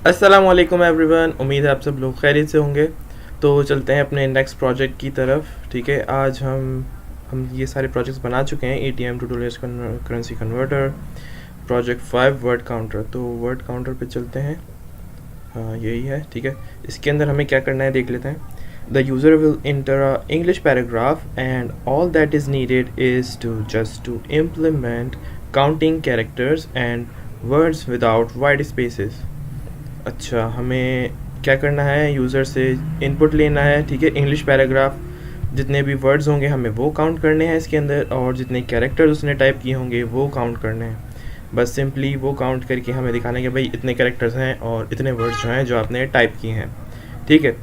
अस्सलाम वालेकुम एवरीवन, उम्मीद है आप सब लोग खैरियत से होंगे। तो चलते हैं अपने नेक्स्ट प्रोजेक्ट की तरफ। ठीक है, आज हम ये सारे प्रोजेक्ट्स बना चुके हैं। ATM two dollars currency converter, project 5 word counter. तो वर्ड काउंटर पे चलते हैं। हाँ, यही है। ठीक है, इसके अंदर हमें क्या करना है देख लेते हैं। The user will enter a English paragraph and all that is needed is to just to implement counting characters and words without wide spaces. अच्छा, हमें क्या करना है, यूज़र से इनपुट लेना है। ठीक है, इंग्लिश पैराग्राफ जितने भी वर्ड्स होंगे हमें वो काउंट करने हैं इसके अंदर, और जितने कैरेक्टर्स उसने टाइप किए होंगे वो काउंट करने हैं। बस सिंपली वो काउंट करके हमें दिखाना है कि भाई इतने कैरेक्टर्स हैं और इतने वर्ड्स जो हैं जो आपने टाइप किए हैं। ठीक है,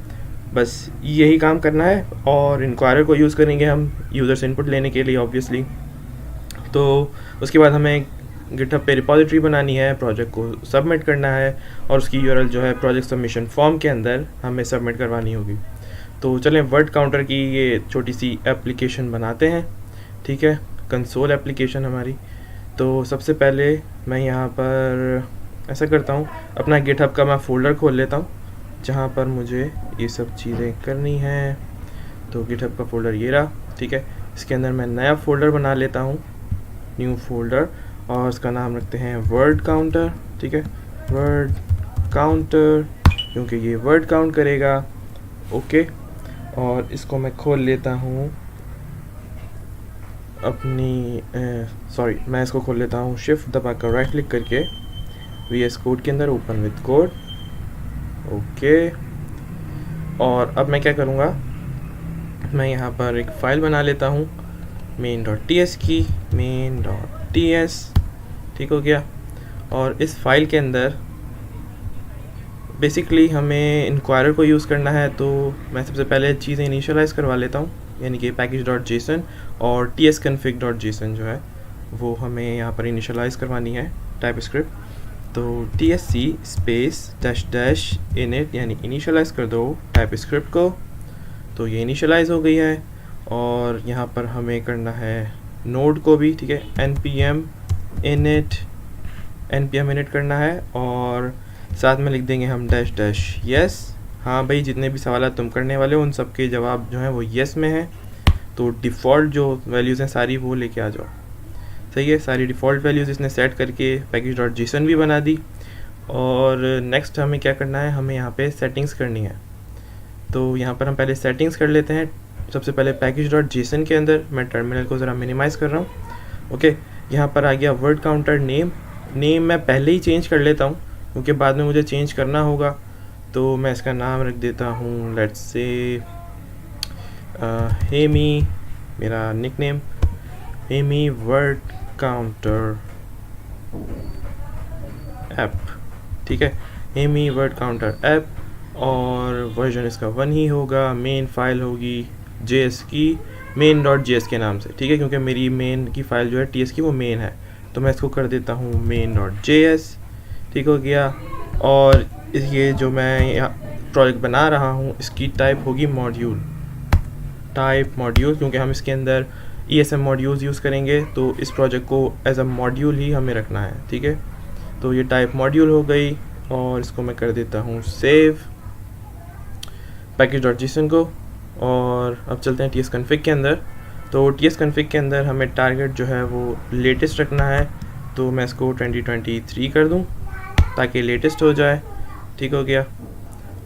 बस यही काम करना है। और इनक्वायरर को यूज़ करेंगे हम यूज़र से इनपुट लेने के लिए ऑब्वियसली। तो उसके बाद हमें गिटहब पे रिपॉजिटरी बनानी है, प्रोजेक्ट को सबमिट करना है, और उसकी यूआरएल जो है प्रोजेक्ट सबमिशन फॉर्म के अंदर हमें सबमिट करवानी होगी। तो चलें वर्ड काउंटर की ये छोटी सी एप्लीकेशन बनाते हैं। ठीक है, कंसोल एप्लीकेशन हमारी। तो सबसे पहले मैं यहाँ पर ऐसा करता हूँ, अपना गिटहब का मैं फ़ोल्डर खोल लेता हूँ जहाँ पर मुझे ये सब चीज़ें करनी हैं। तो गिटहब का फ़ोल्डर ये रहा। ठीक है, इसके अंदर मैं नया फ़ोल्डर बना लेता हूँ, न्यू फोल्डर, और इसका नाम रखते हैं वर्ड काउंटर। ठीक है, वर्ड काउंटर, क्योंकि ये वर्ड काउंट करेगा। ओके, और इसको मैं खोल लेता हूँ अपनी मैं इसको खोल लेता हूँ शिफ्ट दबाकर राइट क्लिक करके VS कोड के अंदर, ओपन विद कोड। ओके, और अब मैं क्या करूँगा, मैं यहाँ पर एक फ़ाइल बना लेता हूँ main.ts की, main.ts। ठीक हो गया। और इस फाइल के अंदर बेसिकली हमें इनक्वायरर को यूज़ करना है। तो मैं सबसे पहले चीज़ें इनिशियलाइज़ करवा लेता हूँ, यानी कि package.json और tsconfig.json जो है वो हमें यहाँ पर इनिशियलाइज़ करवानी है टाइप स्क्रिप्ट। तो tsc space dash dash init, यानी इनिशियलाइज़ कर दो टाइप स्क्रिप्ट को। तो ये इनिशियलाइज़ हो गई है। और यहाँ पर हमें करना है नोड को भी। ठीक है, npm init करना है, और साथ में लिख देंगे हम डैश डैश यस। हाँ भाई, जितने भी सवाल तुम करने वाले हो उन सब के जवाब जो हैं वो यस में है। तो डिफ़ॉल्ट जो वैल्यूज़ हैं सारी वो लेके आ जाओ। सही है, सारी डिफ़ॉल्ट वैल्यूज़ इसने सेट करके package.json भी बना दी। और नेक्स्ट हमें क्या करना है, हमें यहाँ पे सेटिंग्स करनी है। तो यहाँ पर हम पहले सेटिंग्स कर लेते हैं। सबसे पहले package.json के अंदर मैं टर्मिनल को ज़रा मिनिमाइज़ कर रहा हूँ। ओके, यहाँ पर आ गया वर्ड काउंटर नेम मैं पहले ही चेंज कर लेता हूँ क्योंकि बाद में मुझे चेंज करना होगा। तो मैं इसका नाम रख देता हूँ, लेट्स से हेमी, मेरा nickname Hemi word counter app. ठीक है, हेमी वर्ड काउंटर ऐप, और वर्जन इसका 1 ही होगा। मेन फाइल होगी JS की, main.js के नाम से। ठीक है, क्योंकि मेरी मेन की फाइल जो है TS की वो मेन है, तो मैं इसको कर देता हूँ main.js। ठीक हो गया। और ये जो मैं यहाँ प्रोजेक्ट बना रहा हूँ इसकी टाइप होगी मॉड्यूल, टाइप मॉड्यूल, क्योंकि हम इसके अंदर ESM मॉड्यूल्स यूज़ करेंगे। तो इस प्रोजेक्ट को एज अ मॉड्यूल ही हमें रखना है। ठीक है, तो ये टाइप मॉड्यूल हो गई, और इसको मैं कर देता हूँ सेव package.json को। और अब चलते हैं tsconfig के अंदर। तो tsconfig के अंदर हमें टारगेट जो है वो लेटेस्ट रखना है। तो मैं इसको 2023 कर दूं ताकि लेटेस्ट हो जाए। ठीक हो गया।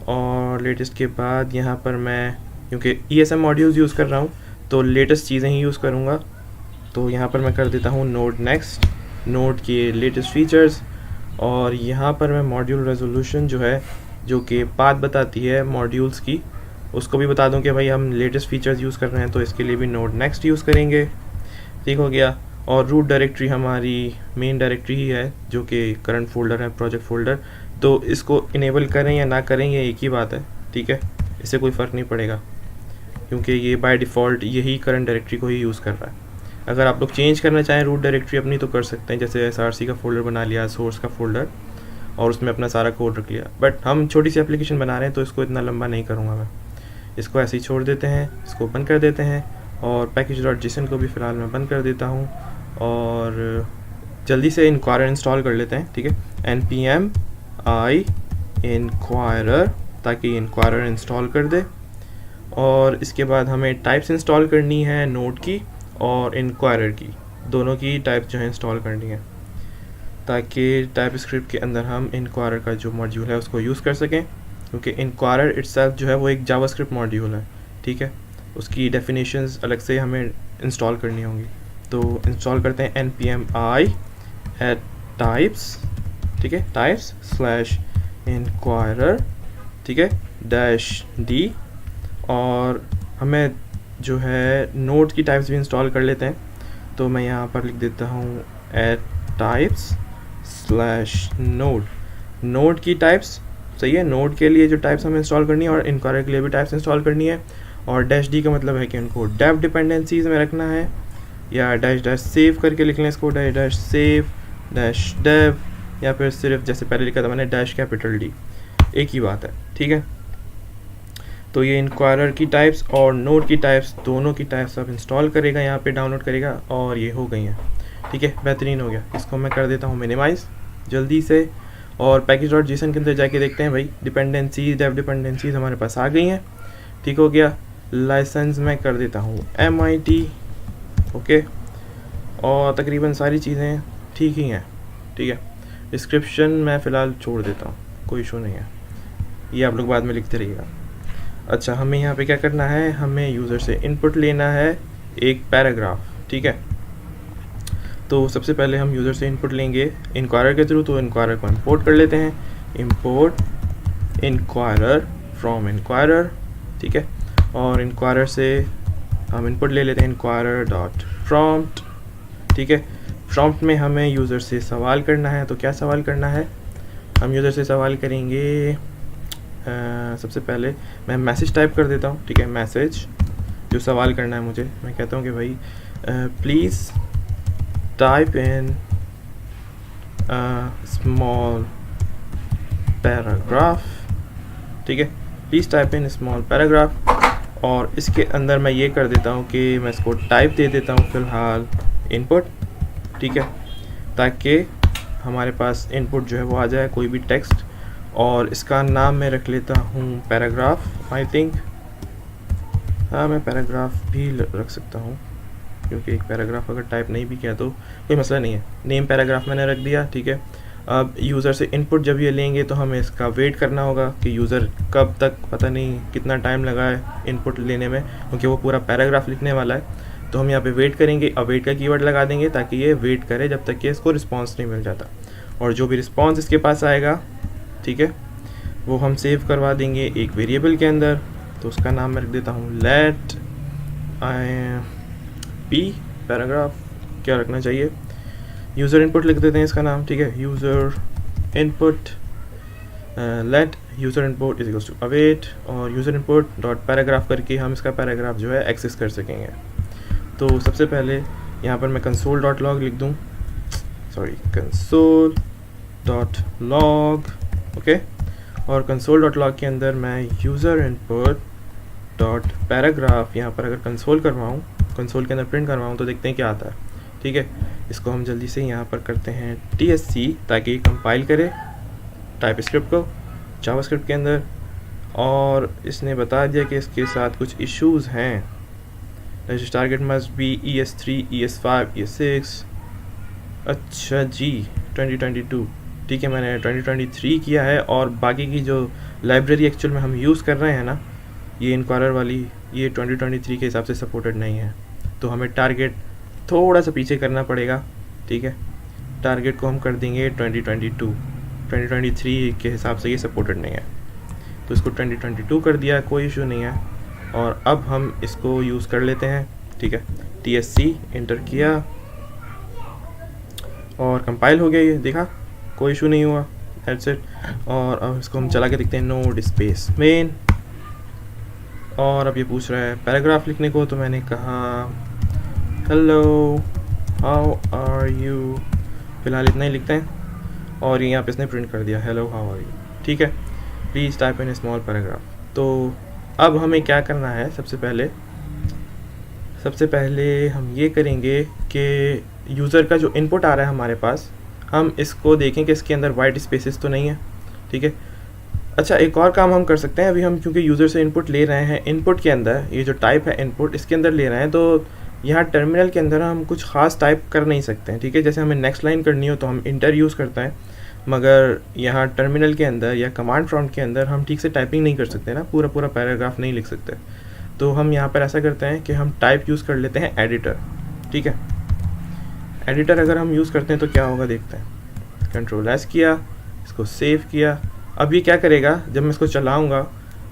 और लेटेस्ट के बाद यहाँ पर मैं क्योंकि ESM मॉड्यूल्स यूज़ कर रहा हूँ तो लेटेस्ट चीज़ें ही यूज़ करूँगा। तो यहाँ पर मैं कर देता हूँ नोड नेक्स्ट, नोड के लेटेस्ट फीचर्स। और यहाँ पर मैं मॉड्यूल रेजोल्यूशन जो है, जो कि पाथ बताती है मॉड्यूल्स की, उसको भी बता दूं कि भाई हम लेटेस्ट फीचर्स यूज़ कर रहे हैं, तो इसके लिए भी नोड नेक्स्ट यूज़ करेंगे। ठीक हो गया। और रूट डायरेक्टरी हमारी मेन डायरेक्टरी ही है जो कि करंट फोल्डर है, प्रोजेक्ट फोल्डर। तो इसको इनेबल करें या ना करें ये एक ही बात है। ठीक है, इससे कोई फ़र्क नहीं पड़ेगा क्योंकि ये बाय डिफ़ॉल्ट यही करंट डायरेक्टरी को ही यूज़ कर रहा है। अगर आप लोग चेंज करना चाहें रूट डायरेक्टरी अपनी तो कर सकते हैं, जैसे SRC का फ़ोल्डर बना लिया, सोर्स का फ़ोल्डर, और उसमें अपना सारा कोड रख लिया। बट हम छोटी सी एप्लीकेशन बना रहे हैं तो इसको इतना लंबा नहीं करूँगा मैं, इसको ऐसे ही छोड़ देते हैं, इसको बंद कर देते हैं। और package.json को भी फ़िलहाल मैं बंद कर देता हूँ। और जल्दी से इनक्वायरर इंस्टॉल कर लेते हैं। ठीक है, npm i इंक्वायरर, ताकि इंक्वायरर इंस्टॉल कर दे। और इसके बाद हमें टाइप्स इंस्टॉल करनी है नोड की और इंक्वायरर की, दोनों की टाइप जो है इंस्टॉल करनी है, ताकि टाइप स्क्रिप्ट के अंदर हम इंक्वायरर का जो मॉड्यूल है उसको यूज़ कर सकें, क्योंकि इंक्वायरर इटसेल्फ जो है वो एक जावास्क्रिप्ट मॉड्यूल है, ठीक है। उसकी डेफिनेशंस अलग से हमें इंस्टॉल करनी होंगी। तो इंस्टॉल करते हैं npm i types, ठीक है, टाइप्स स्लैश इंक्वायरर, ठीक है, -d। और हमें जो है नोड की टाइप्स भी इंस्टॉल कर लेते हैं। तो मैं यहाँ पर लिख देता हूँ टाइप्स स्लैश नोड, नोड की टाइप्स, सही है, नोड के लिए जो टाइप्स हमें इंस्टॉल करनी है और इंक्वायरर के लिए भी टाइप्स इंस्टॉल करनी है। और -d का मतलब है कि उनको डेव डिपेंडेंसीज में रखना है, या डैश सेव करके लिख लें इसको, डैश सेव डैश डेव, या फिर सिर्फ जैसे पहले लिखा था मैंने -D, एक ही बात है, ठीक है। तो ये इंक्वायरर की टाइप्स और नोड की टाइप्स, दोनों की टाइप्स अब इंस्टॉल करेगा, यहाँ पे डाउनलोड करेगा, और ये हो गई हैं, ठीक है, बेहतरीन हो गया। इसको मैं कर देता हूँ मिनिमाइज़ जल्दी से, और package.json के अंदर जाके देखते हैं भाई डिपेंडेंसीज, डेव डिपेंडेंसीज हमारे पास आ गई हैं, ठीक हो गया। लाइसेंस मैं कर देता हूँ MIT, ओके, और तकरीबन सारी चीज़ें ठीक ही हैं, ठीक है। डिस्क्रिप्शन मैं फ़िलहाल छोड़ देता हूँ, कोई इशू नहीं है, ये आप लोग बाद में लिखते रहिएगा। अच्छा, हमें यहाँ पे क्या करना है, हमें यूज़र से इनपुट लेना है एक पैराग्राफ, ठीक है। तो सबसे पहले हम यूज़र से इनपुट लेंगे इंक्वायरर के थ्रू, तो इंक्वायरर को इंपोर्ट कर लेते हैं, इंपोर्ट इंक्वायरर फ्रॉम इंक्वायरर, ठीक है। और इंक्वायरर से हम इनपुट ले लेते हैं इंक्वायरर डॉट प्रॉम्प्ट, ठीक है। प्रॉम्प्ट में हमें यूज़र से सवाल करना है, तो क्या सवाल करना है, हम यूज़र से सवाल करेंगे, सबसे पहले मैं मैसेज टाइप कर देता हूँ, ठीक है, मैसेज जो सवाल करना है मुझे, मैं कहता हूँ कि भाई please type in small paragraph, ठीक है, please type in small paragraph. और इसके अंदर मैं ये कर देता हूँ कि मैं इसको टाइप दे देता हूँ फ़िलहाल इनपुट, ठीक है, ताकि हमारे पास इनपुट जो है वो आ जाए, कोई भी टेक्स्ट। और इसका नाम मैं रख लेता हूँ पैराग्राफ, आई थिंक, हाँ मैं पैराग्राफ भी रख सकता हूँ, क्योंकि एक पैराग्राफ अगर टाइप नहीं भी किया तो कोई मसला नहीं है। नेम पैराग्राफ मैंने रख दिया, ठीक है। अब यूज़र से इनपुट जब ये लेंगे तो हमें इसका वेट करना होगा कि यूज़र कब तक, पता नहीं कितना टाइम लगा है इनपुट लेने में, क्योंकि वो पूरा पैराग्राफ लिखने वाला है। तो हम यहाँ पे वेट करेंगे, अब वेट का कीवर्ड लगा देंगे ताकि ये वेट करे जब तक कि इसको रिस्पॉन्स नहीं मिल जाता। और जो भी रिस्पॉन्स इसके पास आएगा, ठीक है, वो हम सेव करवा देंगे एक वेरिएबल के अंदर। तो उसका नाम मैं रख देता हूँ लेट पी पैराग्राफ, क्या रखना चाहिए, यूज़र इनपुट लिख देते हैं इसका नाम, ठीक है, user input let user input is equals to await, और यूज़र इनपुट डॉट पैराग्राफ करके हम इसका पैराग्राफ जो है एक्सेस कर सकेंगे। तो सबसे पहले यहाँ पर मैं कंसोल डॉट लॉग लिख दूँ, sorry console dot log, okay. और कंसोल डॉट लॉग के अंदर मैं यूज़र इनपुट डॉट पैराग्राफ यहाँ पर अगर कंसोल करवाऊँ, कंसोल के अंदर प्रिंट करवाऊँ, तो देखते हैं क्या आता है, ठीक है। इसको हम जल्दी से यहाँ पर करते हैं TSC, ताकि कंपाइल करे टाइप स्क्रिप्ट को जावास्क्रिप्ट के अंदर। और इसने बता दिया कि इसके साथ कुछ इश्यूज़ हैं, target must be ES3 ES5 ES6। अच्छा जी, 2022, ठीक है, मैंने 2023 किया है। और बाकी की जो लाइब्रेरी एक्चुअल में हम यूज़ कर रहे हैं ना, ये इंक्वायरर वाली, ये 2023 के हिसाब से सपोर्टेड नहीं है, तो हमें टारगेट थोड़ा सा पीछे करना पड़ेगा, ठीक है। टारगेट को हम कर देंगे 2022, 2023 के हिसाब से ये सपोर्टेड नहीं है, तो इसको 2022 कर दिया, कोई इशू नहीं है। और अब हम इसको यूज़ कर लेते हैं, ठीक है, TSC इंटर किया और कंपाइल हो गया, ये देखा, कोई इशू नहीं हुआ, दैट्स इट। और अब इसको हम चला के देखते हैं नोड स्पेस मेन, और अब ये पूछ रहा है पैराग्राफ लिखने को, तो मैंने कहा हेलो हाउ आर यू, फ़िलहाल इतना ही लिखते हैं। और यहाँ पे इसने प्रिंट कर दिया हेलो हाउ आर यू, ठीक है, please type in small paragraph. तो अब हमें क्या करना है, सबसे पहले हम ये करेंगे कि यूज़र का जो इनपुट आ रहा है हमारे पास, हम इसको देखें कि इसके अंदर वाइट स्पेसेस तो नहीं है, ठीक है। अच्छा, एक और काम हम कर सकते हैं। अभी हम क्योंकि यूज़र से इनपुट ले रहे हैं, इनपुट के अंदर ये जो टाइप है इनपुट, इसके अंदर ले रहे हैं, तो यहाँ टर्मिनल के अंदर हम कुछ ख़ास टाइप कर नहीं सकते हैं, ठीक है। जैसे हमें नेक्स्ट लाइन करनी हो तो हम इंटर यूज़ करते हैं, मगर यहाँ टर्मिनल के अंदर या कमांड प्रॉम्प्ट के अंदर हम ठीक से टाइपिंग नहीं कर सकते ना, पूरा पूरा पैराग्राफ नहीं लिख सकते। तो हम यहाँ पर ऐसा करते हैं कि हम टाइप यूज़ कर लेते हैं एडिटर, ठीक है। एडिटर अगर हम यूज़ करते हैं तो क्या होगा देखते हैं। कंट्रोल एस किया, इसको सेव किया। अब ये क्या करेगा, जब मैं इसको चलाऊँगा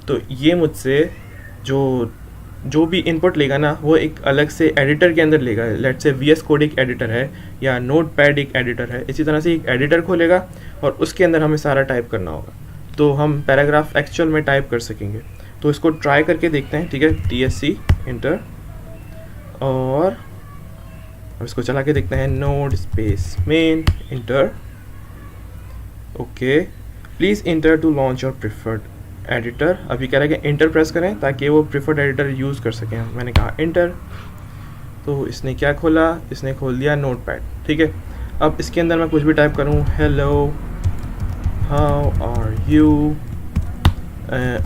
तो ये मुझसे जो भी इनपुट लेगा ना, वो एक अलग से एडिटर के अंदर लेगा। लेट्स से VS कोड एक एडिटर है या नोटपैड एक एडिटर है, इसी तरह से एक एडिटर खोलेगा और उसके अंदर हमें सारा टाइप करना होगा, तो हम पैराग्राफ एक्चुअल में टाइप कर सकेंगे। तो इसको ट्राई करके देखते हैं, ठीक है। TSC इंटर, और अब इसको चला के देखते हैं। Node space main enter, okay. Please enter to launch your preferred editor. अभी कह रहा है कि इंटर प्रेस करें ताकि वो प्रिफर्ड एडिटर यूज़ कर सकें। मैंने कहा इंटर, तो इसने क्या खोला, इसने खोल दिया नोटपैड, ठीक है। अब इसके अंदर मैं कुछ भी टाइप करूँ, hello, how are you,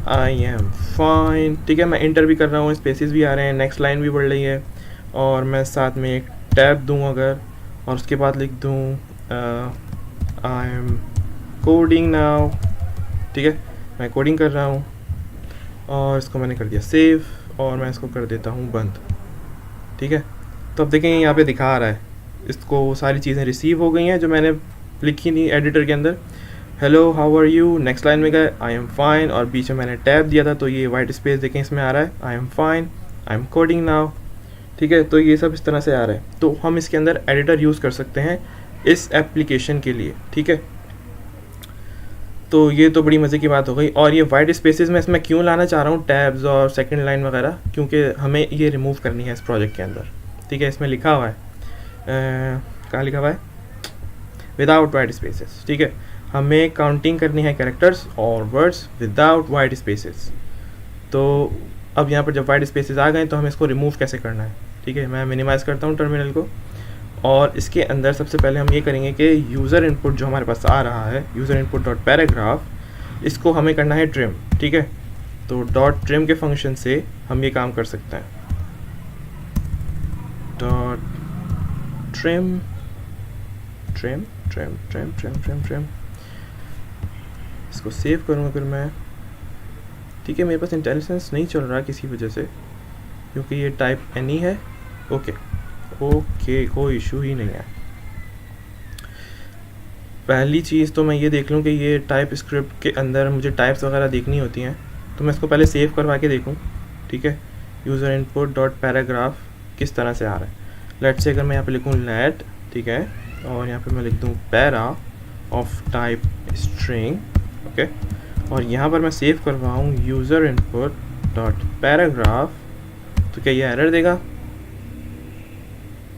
I am fine, ठीक है। मैं इंटर भी कर रहा हूँ, स्पेसिस भी आ रहे हैं, नेक्स्ट लाइन भी बढ़ रही है, और मैं साथ में एक टैब दूँ अगर, और उसके बाद लिख दूँ आई एम कोडिंग नाउ, ठीक है। मैं कोडिंग कर रहा हूँ, और इसको मैंने कर दिया सेव, और मैं इसको कर देता हूँ बंद, ठीक है। तो अब देखेंगे यहाँ पे दिखा रहा है, इसको सारी चीज़ें रिसीव हो गई हैं जो मैंने लिखी थी एडिटर के अंदर। Hello, how are you, next line में गए, आई एम फाइन, और बीच में मैंने टैब दिया था तो ये वाइट स्पेस देखें इसमें आ रहा है, आई am fine, I am coding now, ठीक है। तो ये सब इस तरह से आ रहा है। तो हम इसके अंदर एडिटर यूज़ कर सकते हैं इस एप्लीकेशन के लिए, ठीक है। तो ये तो बड़ी मज़े की बात हो गई। और ये वाइट स्पेसेस में इसमें क्यों लाना चाह रहा हूँ टैब्स और सेकंड लाइन वगैरह, क्योंकि हमें ये रिमूव करनी है इस प्रोजेक्ट के अंदर, ठीक है। इसमें लिखा हुआ है, कहाँ लिखा हुआ है, विदाउट वाइट स्पेसेस, ठीक है। हमें काउंटिंग करनी है कैरेक्टर्स और वर्ड्स विदाउट वाइट स्पेसेस। तो अब यहाँ पर जब वाइट स्पेसेस आ गए तो हमें इसको रिमूव कैसे करना है, ठीक है। मैं मिनिमाइज़ करता हूँ टर्मिनल को, और इसके अंदर सबसे पहले हम ये करेंगे कि यूज़र इनपुट जो हमारे पास आ रहा है, यूज़र इनपुट डॉट पैराग्राफ, इसको हमें करना है ट्रिम, ठीक है। तो डॉट ट्रिम के फंक्शन से हम ये काम कर सकते हैं। Dot trim trim trim trim trim trim trim, इसको सेव करूँगा फिर मैं, ठीक है। मेरे पास इंटेलिजेंस नहीं चल रहा किसी वजह से, क्योंकि ये टाइप एनी है, ओके ओके, कोई इशू ही नहीं है। पहली चीज़ तो मैं ये देख लूँ कि ये टाइप स्क्रिप्ट के अंदर मुझे टाइप्स वगैरह देखनी होती हैं, तो मैं इसको पहले सेव करवा के देखूँ, ठीक है। यूज़र इनपुट डॉट पैराग्राफ किस तरह से आ रहा है। लेट्स से अगर मैं यहाँ पे लिखूँ लेट, ठीक है, और यहाँ पे मैं लिख दूँ para of type string, okay, और यहाँ पर मैं सेव करवाऊँ यूज़र इनपुट डॉट पैराग्राफ, तो क्या ये एरर देगा?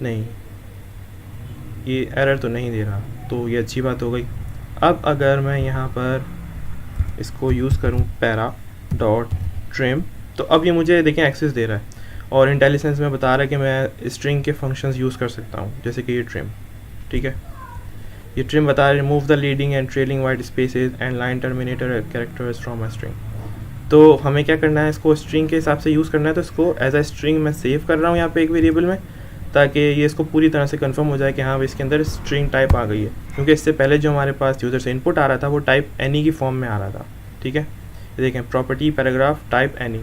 नहीं, ये एरर तो नहीं दे रहा, तो ये अच्छी बात हो गई। अब अगर मैं यहाँ पर इसको यूज़ करूँ पैरा डॉट ट्रिम, तो अब ये मुझे देखें एक्सेस दे रहा है, और इंटेलिजेंस में बता रहा है कि मैं स्ट्रिंग के फंक्शंस यूज़ कर सकता हूँ, जैसे कि ये ट्रिम, ठीक है। ये ट्रिम बता रहा है remove the leading and trailing white spaces and line terminator characters from a string. तो हमें क्या करना है, इसको स्ट्रिंग के हिसाब से यूज़ करना है। तो इसको एज अ स्ट्रिंग मैं सेव कर रहा हूँ यहाँ पे एक वेरिएबल में, ताकि ये इसको पूरी तरह से कंफर्म हो जाए कि हाँ इसके अंदर स्ट्रिंग टाइप आ गई है, क्योंकि इससे पहले जो हमारे पास यूज़र से इनपुट आ रहा था वो टाइप एनी की फॉर्म में आ रहा था, ठीक है। ये देखें प्रॉपर्टी पैराग्राफ टाइप एनी,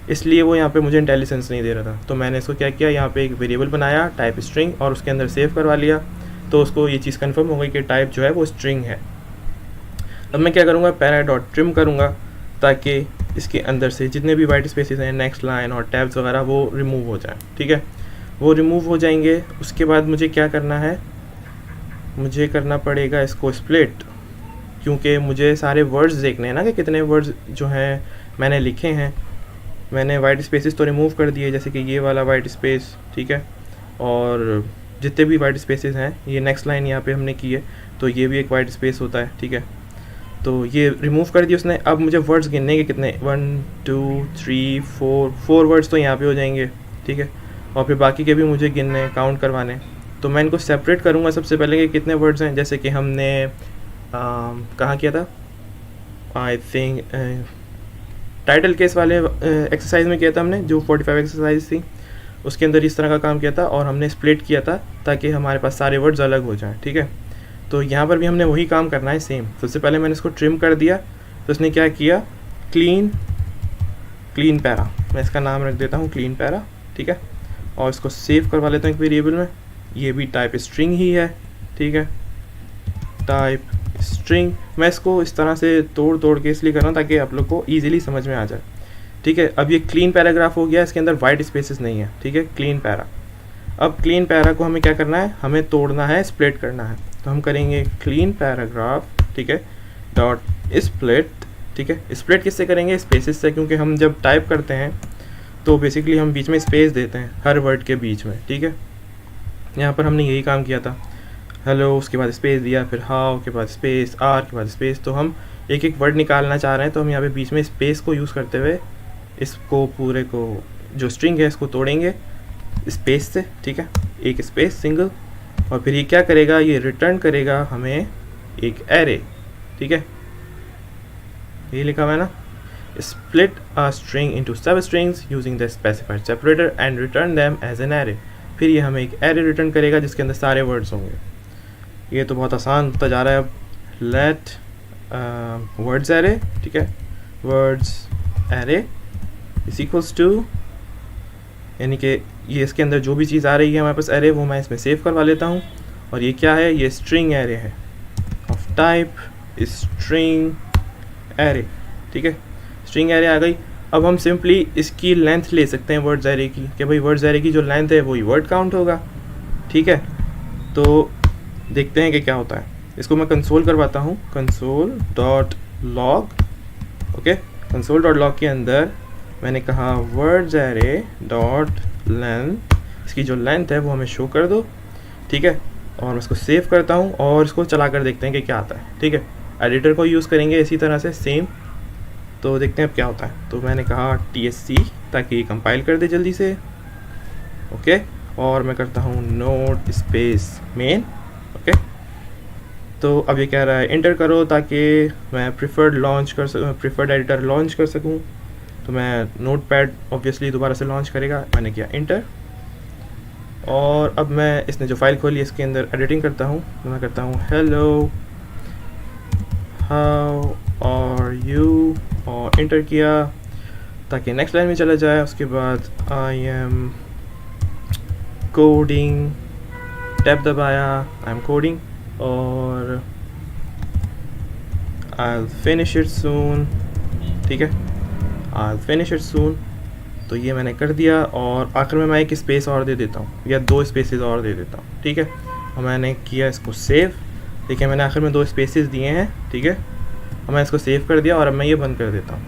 इसलिए वो यहाँ पे मुझे इंटेलिजेंस नहीं दे रहा था। तो मैंने इसको क्या किया, यहाँ पे एक वेरिएबल बनाया टाइप स्ट्रिंग, और उसके अंदर सेव करवा लिया, तो उसको ये चीज़ कंफर्म हो गई कि टाइप जो है वो स्ट्रिंग है। अब मैं क्या करूँगा, पैरा डॉट ट्रिम करूँगा, ताकि इसके अंदर से जितने भी वाइट स्पेसेस हैं, नेक्स्ट लाइन और टैब्स वगैरह वो रिमूव हो जाए, ठीक है। वो रिमूव हो जाएंगे। उसके बाद मुझे क्या करना है, मुझे करना पड़ेगा इसको स्प्लिट, क्योंकि मुझे सारे वर्ड्स देखने हैं ना कि कितने वर्ड्स जो हैं मैंने लिखे हैं। मैंने वाइट स्पेसेस तो रिमूव कर दिए, जैसे कि ये वाला वाइट स्पेस, ठीक है, और जितने भी वाइट स्पेसेस हैं, ये नेक्स्ट लाइन यहाँ पे हमने की है, तो ये भी एक वाइट स्पेस होता है, ठीक है। तो ये रिमूव कर दिया उसने। अब मुझे वर्ड्स गिनने के कितने, 1 2 3 4 वर्ड्स तो यहाँ पे हो जाएंगे, ठीक है, और फिर बाकी के भी मुझे गिनने, काउंट करवाने। तो मैं इनको सेपरेट करूँगा सबसे पहले कि कितने वर्ड्स हैं, जैसे कि हमने कहाँ किया था, आई थिंक टाइटल केस वाले एक्सरसाइज में किया था हमने, जो 45 एक्सरसाइज थी उसके अंदर इस तरह का काम किया था, और हमने स्प्लिट किया था ताकि हमारे पास सारे वर्ड्स अलग हो जाएं, ठीक है। तो यहाँ पर भी हमने वही काम करना है सेम। सबसे पहले मैंने इसको ट्रिम कर दिया, तो इसने क्या किया, क्लीन पैरा, मैं इसका नाम रख देता हूँ क्लीन पैरा, ठीक है। और इसको सेव करवा लेता हूँ एक वेरिएबल में, ये भी टाइप स्ट्रिंग ही है, ठीक है, टाइप स्ट्रिंग। मैं इसको इस तरह से तोड़ के इसलिए कर रहा हूँ ताकि आप लोग को ईजिली समझ में आ जाए, ठीक है। अब ये क्लीन पैराग्राफ हो गया, इसके अंदर वाइट स्पेसेस नहीं है, ठीक है, क्लीन पैरा। अब क्लीन पैरा को हमें क्या करना है, हमें तोड़ना है, स्प्लिट करना है। तो हम करेंगे क्लीन पैराग्राफ, ठीक है, डॉट स्प्लिट, ठीक है। स्प्लिट किससे करेंगे, स्पेसेस से, क्योंकि हम जब टाइप करते हैं तो बेसिकली हम बीच में स्पेस देते हैं हर वर्ड के बीच में, ठीक है। यहाँ पर हमने यही काम किया था, हेलो उसके बाद स्पेस दिया, फिर हाउ के बाद स्पेस, आर के बाद स्पेस। तो हम एक एक वर्ड निकालना चाह रहे हैं, तो हम यहाँ पे बीच में स्पेस को यूज़ करते हुए इसको पूरे को जो स्ट्रिंग है इसको तोड़ेंगे स्पेस से, ठीक है, एक स्पेस सिंगल। और फिर ये क्या करेगा, ये रिटर्न करेगा हमें एक एरे, ठीक है, ये लिखा हुआ है ना, split a string into substrings using the specified separator and return them as an array. फिर ये हमें एक एरे रिटर्न करेगा जिसके अंदर सारे वर्ड्स होंगे। ये तो बहुत आसान होता जा रहा है। अब लेट वर्ड्स एरे, ठीक है, words array is equals to, यानी कि ये इसके अंदर जो भी चीज़ आ रही है हमारे पास एरे, वो मैं इसमें सेव करवा लेता हूँ। और ये क्या है, ये स्ट्रिंग एरे है, ऑफ टाइप स्ट्रिंग एरे, ठीक है, स्ट्रिंग एरे आ गई। अब हम सिंपली इसकी लेंथ ले सकते हैं वर्ड्स एरे की, कि भाई वर्ड्स एरे की जो लेंथ है वही वर्ड काउंट होगा, ठीक है। तो देखते हैं कि क्या होता है। इसको मैं कंसोल करवाता हूँ, console dot log, okay, console dot log के अंदर मैंने कहा वर्ड्स एरे डॉट लेंथ, इसकी जो लेंथ है वो हमें शो कर दो, ठीक है। और मैं इसको सेव करता हूँ और इसको चला कर देखते हैं कि क्या आता है, ठीक है। एडिटर को यूज़ करेंगे इसी तरह से सेम, तो देखते हैं अब क्या होता है। तो मैंने कहा TSC ताकि ये कंपाइल कर दे जल्दी से, ओके। और मैं करता हूँ नोट स्पेस मेन, ओके। तो अब ये कह रहा है इंटर करो ताकि मैं प्रिफर्ड एडिटर लॉन्च कर सकूँ। तो मैं नोटपैड ऑब्वियसली दोबारा से लॉन्च करेगा, मैंने किया इंटर। और अब मैं इसने जो फाइल खोली इसके अंदर एडिटिंग करता हूँ, तो मैं करता हूँ हेलो हाउ आर यू, और इंटर किया ताकि नेक्स्ट लाइन में चला जाए। उसके बाद आई एम कोडिंग, टैब दबाया, आई एम कोडिंग, और I will finish it soon, ठीक है, आई विल फिनिश इट सून। तो ये मैंने कर दिया, और आखिर में मैं एक स्पेस और दे देता हूँ या 2 स्पेसेस और दे देता हूँ, ठीक है। और मैंने किया इसको सेव, देखिए मैंने आखिर में 2 स्पेसेस दिए हैं, ठीक है। और मैं इसको सेव कर दिया और अब मैं ये बंद कर देता हूँ,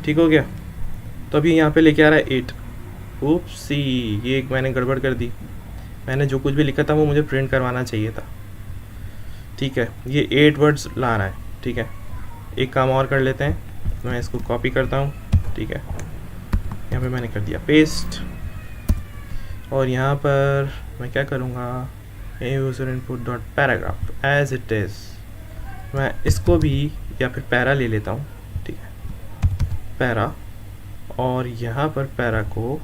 ठीक हो गया। तो अभी यहाँ पे लेके आ रहा है 8, ऊप्सी, ये एक मैंने गड़बड़ कर दी, मैंने जो कुछ भी लिखा था वो मुझे प्रिंट करवाना चाहिए था, ठीक है। ये 8 वर्ड्स ला रहा है, ठीक है। एक काम और कर लेते हैं, मैं इसको कॉपी करता हूँ, ठीक है, यहाँ पे मैंने कर दिया पेस्ट। और यहाँ पर मैं क्या करूँगा, user input dot paragraph as it is, मैं इसको भी या फिर पैरा ले लेता हूँ, ठीक है, पैरा। और यहाँ पर पैरा को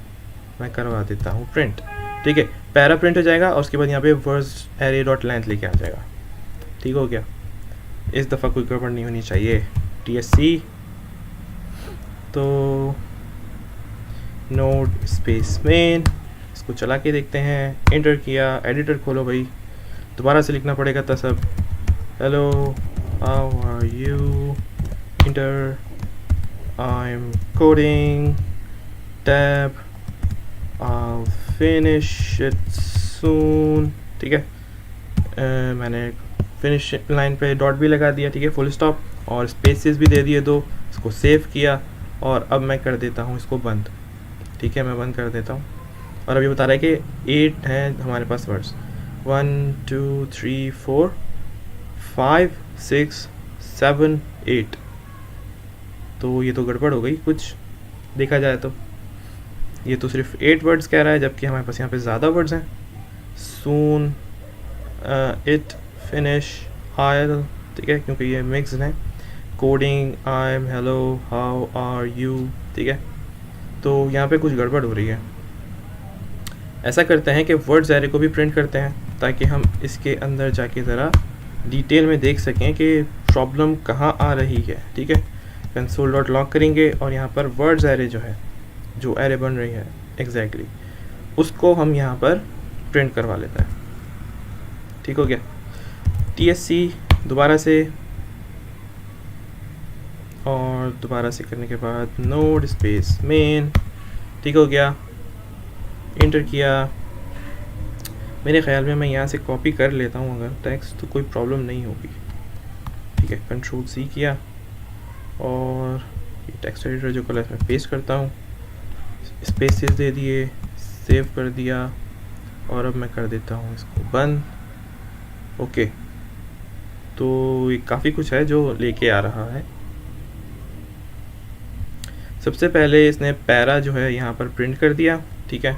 मैं करवा देता हूँ प्रिंट, ठीक है, पैरा प्रिंट हो जाएगा। और उसके बाद यहाँ पे वर्ड्स एरे डॉट लेंथ लेके आ जाएगा, ठीक हो गया। इस दफ़ा कोई गड़बड़ नहीं होनी चाहिए। TSC, तो नोड स्पेस मेन, इसको चला के देखते हैं, इंटर किया, एडिटर खोलो भाई, दोबारा से लिखना पड़ेगा था सब, hello how are you, enter, I am coding, tab, I finish it soon, ठीक है। मैंने फिनिश लाइन पे डॉट भी लगा दिया, ठीक है, फुल स्टॉप, और स्पेसेस भी दे दिए 2, इसको सेव किया। और अब मैं कर देता हूँ इसको बंद, ठीक है, मैं बंद कर देता हूँ। और अभी बता रहा है कि 8 हैं हमारे पास वर्ड्स, 1 2 3 4 5 6 7 8। तो ये तो गड़बड़ हो गई कुछ देखा जाए तो, ये तो सिर्फ 8 वर्ड्स कह रहा है, जबकि हमारे पास यहाँ पे ज़्यादा वर्ड्स हैं। सून, इट, फिनिश, आयल, ठीक है, क्योंकि ये मिक्स्ड हैं। Coding I am hello how are you, ठीक है। तो यहाँ पे कुछ गड़बड़ हो रही है। ऐसा करते हैं कि वर्ड्स एरे को भी प्रिंट करते हैं ताकि हम इसके अंदर जाके ज़रा डिटेल में देख सकें कि प्रॉब्लम कहाँ आ रही है, ठीक है। कंसोल डॉट लॉग करेंगे और यहाँ पर वर्ड्स एरे जो है, जो एरे बन रही है एग्जैक्टली उसको हम यहाँ पर प्रिंट करवा लेते हैं। ठीक हो गया। TSC दोबारा से, और दोबारा से करने के बाद नोड स्पेस मेन, ठीक हो गया। इंटर किया। मेरे ख्याल में मैं यहाँ से कॉपी कर लेता हूँ अगर टेक्स्ट, तो कोई प्रॉब्लम नहीं होगी, ठीक है। कंट्रोल C किया और ये टेक्स्ट एडिटर जो कलर में पेस्ट करता हूँ, स्पेसेस दे दिए, सेव कर दिया और अब मैं कर देता हूँ इसको बंद। ओके, तो ये काफ़ी कुछ है जो लेके आ रहा है। सबसे पहले इसने पैरा जो है यहाँ पर प्रिंट कर दिया, ठीक है।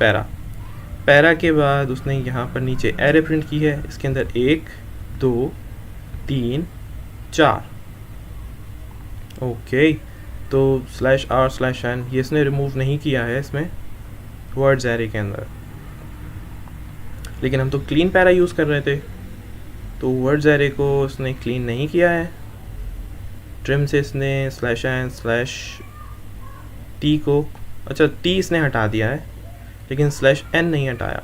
पैरा के बाद उसने यहाँ पर नीचे एरे प्रिंट की है, इसके अंदर 1 2 3 4। ओके, तो /r/n ये इसने रिमूव नहीं किया है इसमें वर्ड्स एरे के अंदर, लेकिन हम तो क्लीन पैरा यूज़ कर रहे थे, तो वर्ड्स एरे को उसने क्लीन नहीं किया है। ट्रिम से इसने /n/t को, अच्छा t इसने हटा दिया है लेकिन /n नहीं हटाया,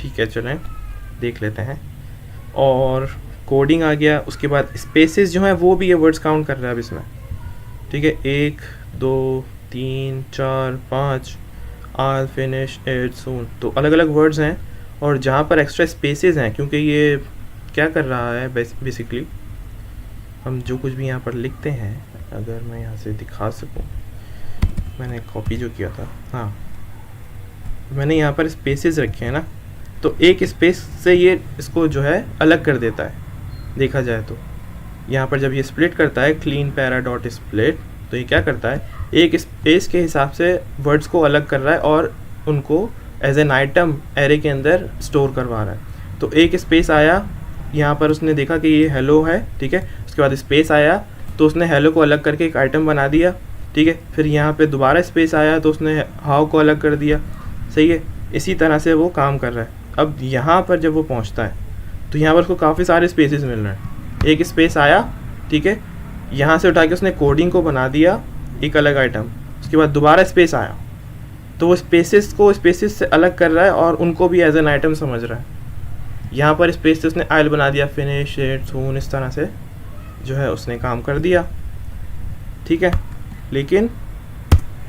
ठीक है। चलें देख लेते हैं। और कोडिंग आ गया, उसके बाद स्पेसेस जो हैं वो भी ये वर्ड्स काउंट कर रहा है अब इसमें, ठीक है। 1 2 3 4 5 आल फिनिश इट सून, तो अलग अलग वर्ड्स हैं। और जहाँ पर एक्स्ट्रा स्पेसेस हैं, क्योंकि ये क्या कर रहा है बेसिकली, हम जो कुछ भी यहाँ पर लिखते हैं, अगर मैं यहाँ से दिखा सकूँ, मैंने कॉपी जो किया था, हाँ मैंने यहाँ पर स्पेसेस रखे हैं ना, तो एक स्पेस से ये इसको जो है अलग कर देता है। देखा जाए तो यहाँ पर जब ये स्प्लिट करता है क्लीन पैरा डॉट स्प्लिट, तो ये क्या करता है, एक स्पेस के हिसाब से वर्ड्स को अलग कर रहा है और उनको एज एन आइटम एरे के अंदर स्टोर करवा रहा है। तो एक स्पेस आया, यहाँ पर उसने देखा कि ये हेलो है, ठीक है। उसके बाद स्पेस आया तो उसने हेलो को अलग करके एक आइटम बना दिया, ठीक है। फिर यहाँ पे दोबारा स्पेस आया तो उसने हाउ को अलग कर दिया, सही है। इसी तरह से वो काम कर रहा है। अब यहाँ पर जब वो पहुँचता है तो यहाँ पर उसको काफ़ी सारे स्पेसेस मिल रहे हैं। एक स्पेस आया, ठीक है, यहाँ से उठा के उसने कोडिंग को बना दिया एक अलग आइटम, उसके बाद दोबारा स्पेस आया तो वो स्पेसेस को स्पेसेस से अलग कर रहा है और उनको भी एज एन आइटम समझ रहा है। यहाँ पर स्पेस से उसने आयल बना दिया, फिनिश इट सून, इस तरह से जो है उसने काम कर दिया, ठीक है। लेकिन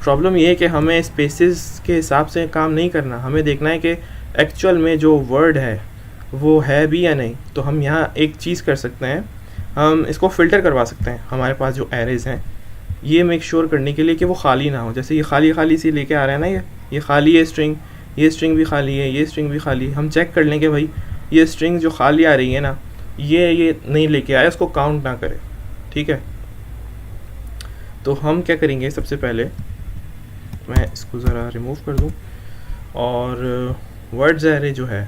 प्रॉब्लम ये है कि हमें स्पेसेस के हिसाब से काम नहीं करना, हमें देखना है कि एक्चुअल में जो वर्ड है वो है भी या नहीं। तो हम यहाँ एक चीज़ कर सकते हैं, हम इसको फ़िल्टर करवा सकते हैं। हमारे पास जो एरेज़ हैं ये मेक श्योर करने के लिए कि वो खाली ना हो, जैसे ये खाली सी लेके आ रहा है ना, ये खाली है स्ट्रिंग, ये स्ट्रिंग भी खाली है, ये स्ट्रिंग भी खाली। हम चेक कर लें कि भाई ये स्ट्रिंग जो खाली आ रही है ना, ये नहीं लेके आया, उसको काउंट ना करे, ठीक है। तो हम क्या करेंगे, सबसे पहले मैं इसको ज़रा रिमूव कर दूँ और वर्ड्स एरे जो है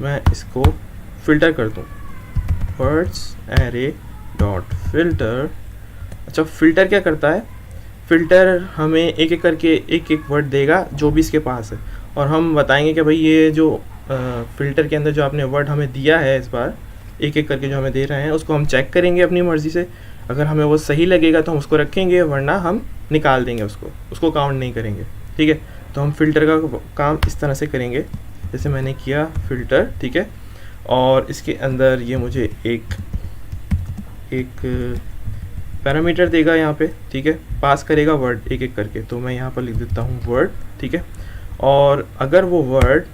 मैं इसको फ़िल्टर कर दूँ, वर्ड्स एरे डॉट फिल्टर। अच्छा, फ़िल्टर क्या करता है, फ़िल्टर हमें एक एक करके एक एक वर्ड देगा जो भी इसके पास है, और हम बताएंगे कि भाई ये जो फ़िल्टर के अंदर जो आपने वर्ड हमें दिया है, इस बार एक एक करके जो हमें दे रहे हैं उसको हम चेक करेंगे अपनी मर्ज़ी से। अगर हमें वो सही लगेगा तो हम उसको रखेंगे, वरना हम निकाल देंगे उसको काउंट नहीं करेंगे, ठीक है। तो हम फ़िल्टर का काम इस तरह से करेंगे, जैसे मैंने किया फ़िल्टर, ठीक है। और इसके अंदर ये मुझे एक पैरामीटर देगा यहाँ पे, ठीक है, पास करेगा वर्ड एक एक करके। तो मैं यहाँ पर लिख देता हूँ वर्ड, ठीक है। और अगर वो वर्ड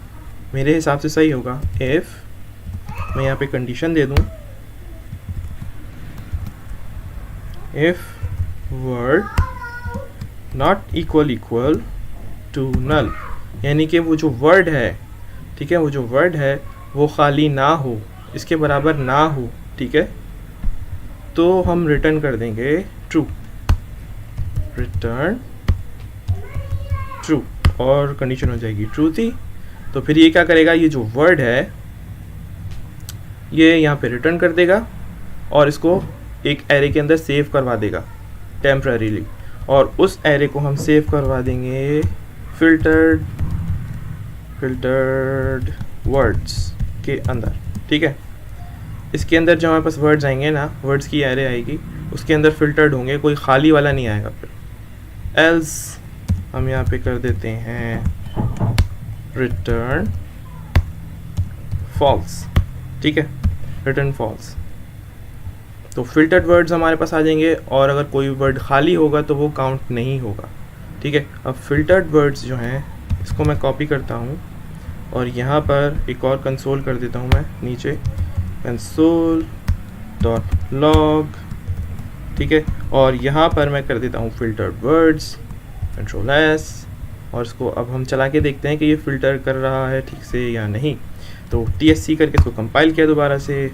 मेरे हिसाब से सही होगा, इफ़ मैं यहाँ पे कंडीशन दे दूँ, if word not equal to null, यानी कि वो जो वर्ड है, ठीक है, वो जो वर्ड है वो खाली ना हो, इसके बराबर ना हो, ठीक है, तो हम रिटर्न कर देंगे ट्रू, रिटर्न ट्रू, और कंडीशन हो जाएगी ट्रू थी। तो फिर ये क्या करेगा, ये जो वर्ड है ये यहाँ पे रिटर्न कर देगा और इसको एक एरे के अंदर सेव करवा देगा टेम्पररीली, और उस एरे को हम सेव करवा देंगे फिल्टर्ड वर्ड्स के अंदर। ठीक है, इसके अंदर जो हमारे पास वर्ड्स आएंगे ना, वर्ड्स की एरे आएगी, उसके अंदर फिल्टर्ड होंगे, कोई खाली वाला नहीं आएगा। फिर एल्स हम यहाँ पे कर देते हैं रिटर्न फॉल्स। ठीक है, रिटर्न फॉल्स, तो फिल्टर्ड वर्ड्स हमारे पास आ जाएंगे, और अगर कोई वर्ड खाली होगा तो वो काउंट नहीं होगा। ठीक है, अब फिल्टर्ड वर्ड्स जो हैं इसको मैं कॉपी करता हूँ और यहाँ पर एक और कंसोल कर देता हूँ मैं नीचे, console.log। ठीक है, और यहाँ पर मैं कर देता हूँ फिल्टर्ड वर्ड्स, Ctrl+S, और इसको अब हम चला के देखते हैं कि ये फ़िल्टर कर रहा है ठीक से या नहीं। तो TSC करके इसको कंपाइल किया दोबारा से,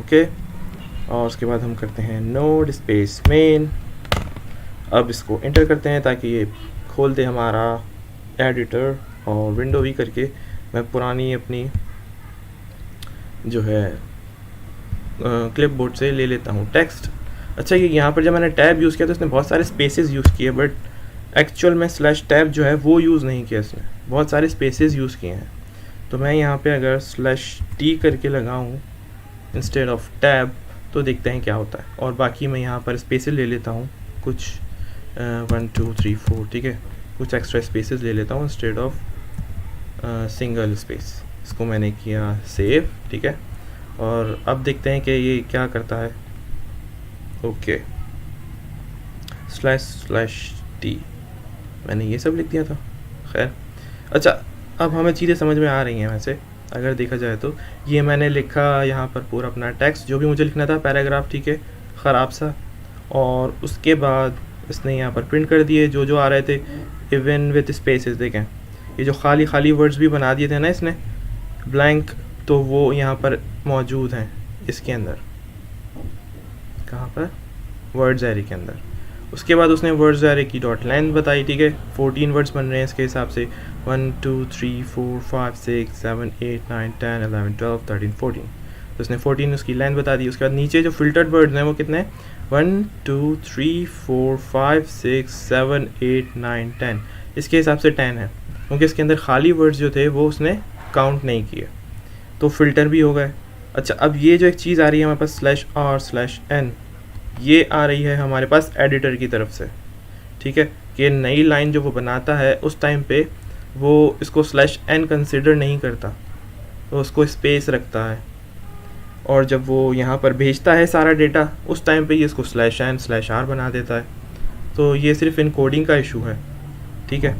ओके, और उसके बाद हम करते हैं नोड स्पेस मेन। अब इसको एंटर करते हैं ताकि ये खोल दे हमारा एडिटर, और विंडो भी करके मैं पुरानी अपनी जो है क्लिपबोर्ड से ले लेता हूँ टेक्स्ट। अच्छा, ये यहाँ पर जब मैंने टैब यूज़ किया तो इसने बहुत सारे स्पेसेस यूज़ किए, बट एक्चुअल में /टैब जो है वो यूज़ नहीं किया इसने, बहुत सारे स्पेसेस यूज़ किए हैं। तो मैं यहाँ पे अगर /t करके लगाऊँ इंस्टेड ऑफ टैब तो देखते हैं क्या होता है। और बाकी मैं यहाँ पर स्पेसेस ले लेता हूँ कुछ 1 2 3 4। ठीक है, कुछ एक्स्ट्रा स्पेसेस ले लेता हूँ इंस्टेड ऑफ सिंगल स्पेस। इसको मैंने किया सेव। ठीक है, और अब देखते हैं कि ये क्या करता है। ओके, /t मैंने ये सब लिख दिया था। खैर, अच्छा, अब हमें चीज़ें समझ में आ रही हैं। वैसे अगर देखा जाए तो ये मैंने लिखा यहाँ पर पूरा अपना टेक्स्ट जो भी मुझे लिखना था, पैराग्राफ, ठीक है, ख़राब सा, और उसके बाद इसने यहाँ पर प्रिंट कर दिए जो जो आ रहे थे, इवन विथ स्पेसेस। देखें, ये जो खाली वर्ड्स भी बना दिए थे ना इसने ब्लैंक, तो वो यहाँ पर मौजूद हैं इसके अंदर। कहाँ पर? वर्ड्स एरे के अंदर। उसके बाद उसने वर्ड्स एरे की डॉट लेंथ बताई। ठीक है, 14 वर्ड्स बन रहे हैं इसके हिसाब से, 1 2 3 4 5 6 7 8 9 10 11 12 13 14। तो उसने 14 उसकी लेंथ बता दी। उसके बाद नीचे जो फिल्टर्ड वर्ड्स हैं वो कितने हैं? 1 2 3 4 5 6 7 8 9 10। इसके हिसाब से 10 है, क्योंकि इसके अंदर खाली वर्ड्स जो थे वो उसने काउंट नहीं किए, तो फिल्टर भी हो गए। अच्छा, अब ये जो एक चीज़ आ रही है हमारे पास /r/n, ये आ रही है हमारे पास एडिटर की तरफ से। ठीक है, कि नई लाइन जो वो बनाता है उस टाइम पे वो इसको /n कंसिडर नहीं करता, तो उसको स्पेस रखता है, और जब वो यहाँ पर भेजता है सारा डेटा उस टाइम पे ये इसको /n/r बना देता है। तो ये सिर्फ इनकोडिंग का इशू है। ठीक है,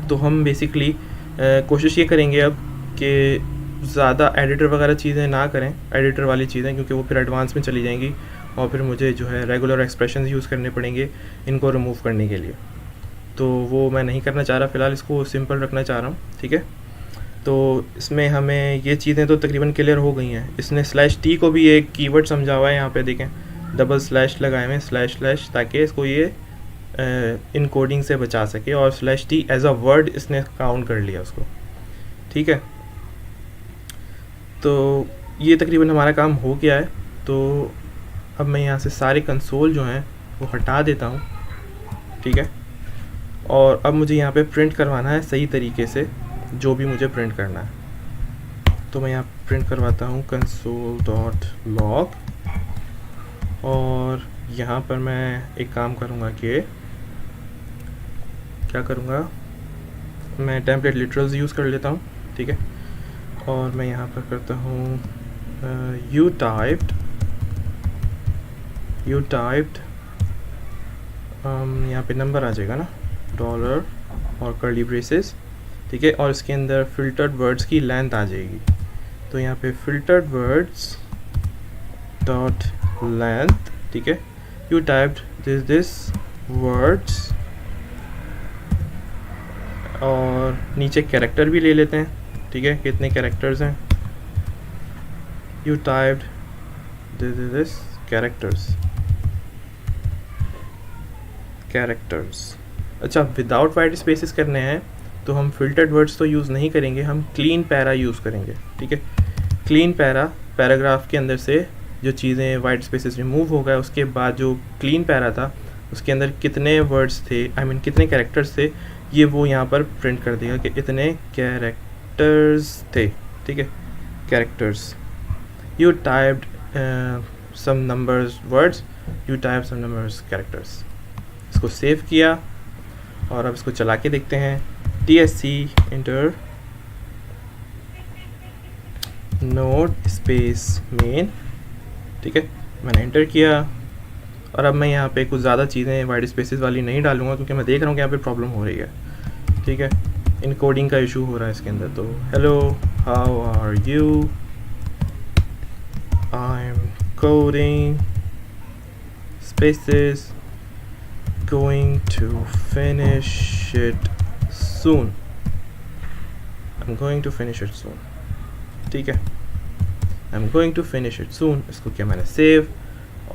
तो हम बेसिकली कोशिश ये करेंगे अब कि ज़्यादा एडिटर वगैरह चीज़ें ना करें, एडिटर वाली चीज़ें, क्योंकि वो फिर एडवांस में चली जाएंगी और फिर मुझे जो है रेगुलर एक्सप्रेशंस यूज़ करने पड़ेंगे इनको रिमूव करने के लिए। तो वो मैं नहीं करना चाह रहा, फ़िलहाल इसको सिंपल रखना चाह रहा हूँ। ठीक है, तो इसमें हमें ये चीज़ें तो तकरीबन क्लियर हो गई हैं। इसने /t को भी एक कीवर्ड समझा हुआ है, यहाँ पे देखें डबल स्लैश लगाए हुए // ताकि इसको ये इनकोडिंग से बचा सके, और /t एज अ वर्ड इसने काउंट कर लिया उसको। ठीक है, तो ये तकरीबन हमारा काम हो गया है। तो अब मैं यहाँ से सारे कंसोल जो हैं वो हटा देता हूँ। ठीक है, और अब मुझे यहाँ पे प्रिंट करवाना है सही तरीके से जो भी मुझे प्रिंट करना है। तो मैं यहाँ प्रिंट करवाता हूँ console.log, और यहाँ पर मैं एक काम करूँगा कि क्या करूँगा, मैं टेम्पलेट लिटरल्स यूज़ कर लेता हूँ। ठीक है, और मैं यहाँ पर करता हूँ you typed यहाँ पे नंबर आ जाएगा ना, डॉलर और कर्ली ब्रेसेस। ठीक है, और इसके अंदर फिल्टर्ड वर्ड्स की लेंथ आ जाएगी। तो यहाँ पे फिल्टर्ड वर्ड्स डॉट लेंथ। ठीक है, यू टाइप्ड दिस वर्ड्स, और नीचे कैरेक्टर भी ले लेते हैं। ठीक है, कितने कैरेक्टर्स हैं? You typed this characters. अच्छा, विदाउट वाइट स्पेसेस करने हैं तो हम फिल्टर्ड वर्ड्स तो यूज़ नहीं करेंगे, हम क्लीन पैरा यूज़ करेंगे। ठीक है, क्लीन पैराग्राफ के अंदर से जो चीज़ें वाइट स्पेसेस रिमूव हो गए, उसके बाद जो क्लीन पैरा था उसके अंदर कितने वर्ड्स थे, आई मीन कितने कैरेक्टर्स थे, ये वो यहाँ पर प्रिंट कर देगा कि इतने कैरेक्टर्स थे। ठीक है, characters. You typed some numbers words, you typed some numbers characters. इसको सेव किया और अब इसको चला के देखते हैं। TSC enter node space main. ठीक है, मैंने इंटर किया और अब मैं यहाँ पे कुछ ज़्यादा चीज़ें वाइट स्पेसेस वाली नहीं डालूंगा क्योंकि मैं देख रहा हूँ कि यहाँ पे प्रॉब्लम हो रही है। ठीक है, इनकोडिंग का इशू हो रहा है इसके अंदर। तो hello how are you, I am coding spaces, going to finish it soon, I'm going to finish it soon। ठीक है, I'm going to finish it soon। इसको क्या मैंने सेव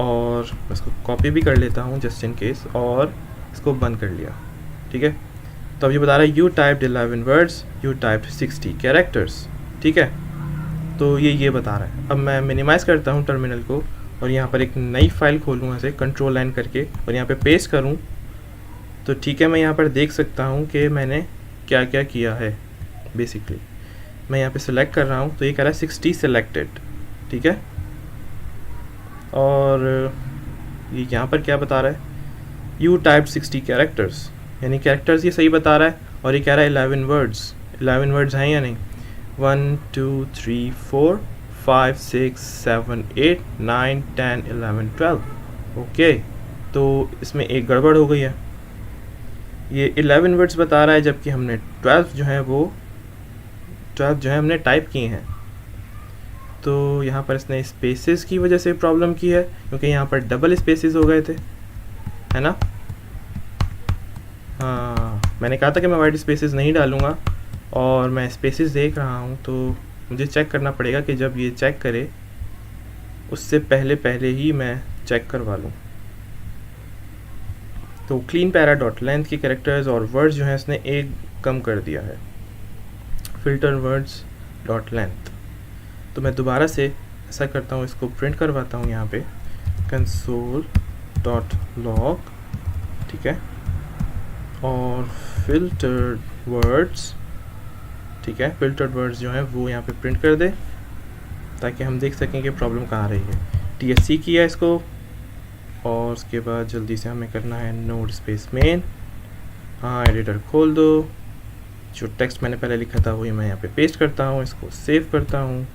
और इसको कॉपी भी कर लेता हूँ जस्ट इन केस, और इसको बंद कर लिया। ठीक है, तो अब ये बता रहा है you typed 11 words, you typed 60 characters. ठीक है, तो ये बता रहा है। अब मैं मिनिमाइज़ करता हूँ टर्मिनल को और यहाँ पर एक नई फाइल खोलूँ ऐसे Ctrl+N करके और यहाँ पे पेस्ट करूँ तो ठीक है, मैं यहाँ पर देख सकता हूँ कि मैंने क्या क्या किया है। बेसिकली मैं यहाँ पे सिलेक्ट कर रहा हूँ तो ये कह रहा है 60 सिलेक्टेड। ठीक है, और ये यहाँ पर क्या बता रहा है, यू टाइप 60 कैरेक्टर्स, यानी कैरेक्टर्स ये सही बता रहा है। और ये कह रहा है 11 वर्ड्स, 11 वर्ड्स हैं या नहीं। 1 2 3 4 5 6 7 8 9 10 11 12। ओके, तो इसमें एक गड़बड़ हो गई है। ये 11 वर्ड्स बता रहा है जबकि हमने 12 जो है हमने टाइप किए हैं। तो यहाँ पर इसने स्पेसेस की वजह से प्रॉब्लम की है क्योंकि यहाँ पर डबल स्पेसेस हो गए थे, है ना। हाँ, मैंने कहा था कि मैं वाइट स्पेसेस नहीं डालूँगा और मैं स्पेसेस देख रहा हूँ तो मुझे चेक करना पड़ेगा कि जब ये चेक करे उससे पहले ही मैं चेक करवा लूँ। तो क्लीन पैरा डॉट लेंथ के कैरेक्टर्स और वर्ड्स जो हैं इसने एक कम कर दिया है, फिल्टर वर्ड्स डॉट लेंथ। तो मैं दोबारा से ऐसा करता हूँ, इसको प्रिंट करवाता हूँ यहाँ पे कंसोल डॉट लॉग। ठीक है, और फिल्टर्ड वर्ड्स, ठीक है, फिल्टर्ड वर्ड्स जो हैं वो यहाँ पे प्रिंट कर दे ताकि हम देख सकें कि प्रॉब्लम कहाँ रही है। TSC किया इसको और उसके बाद जल्दी से हमें करना है नोड स्पेस मेन। हाँ, एडिटर खोल दो, जो टेक्स्ट मैंने पहले लिखा था वही मैं यहाँ पे पेस्ट करता हूँ, इसको सेव करता हूँ